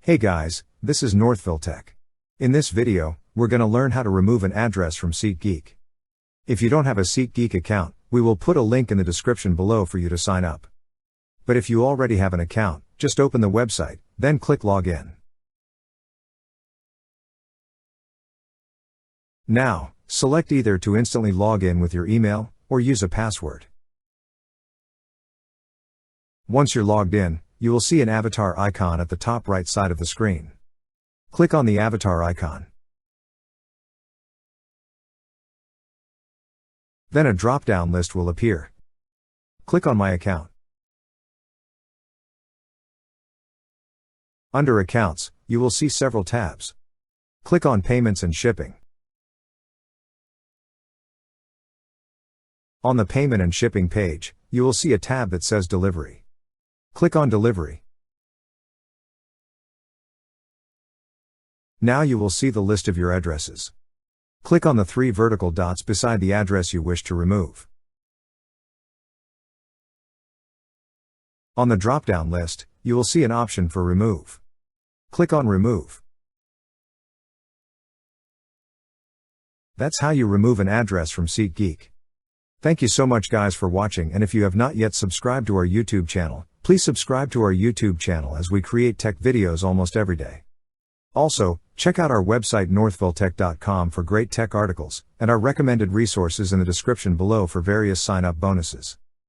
Hey guys, this is Northville Tech. In this video, we're going to learn how to remove an address from SeatGeek. If you don't have a SeatGeek account, we will put a link in the description below for you to sign up. But if you already have an account, just open the website, then click Login. Now, select either to instantly log in with your email, or use a password. Once you're logged in, you will see an avatar icon at the top right side of the screen. Click on the avatar icon. Then a drop-down list will appear. Click on My Account. Under Accounts, you will see several tabs. Click on Payments and Shipping. On the Payment and Shipping page, you will see a tab that says Delivery. Click on Delivery. Now you will see the list of your addresses. Click on the 3 vertical dots beside the address you wish to remove. On the drop-down list, you will see an option for Remove. Click on Remove. That's how you remove an address from SeatGeek. Thank you so much guys for watching, and if you have not yet subscribed to our YouTube channel, please subscribe to our YouTube channel as we create tech videos almost every day. Also, check out our website northvilletech.com for great tech articles, and our recommended resources in the description below for various sign-up bonuses.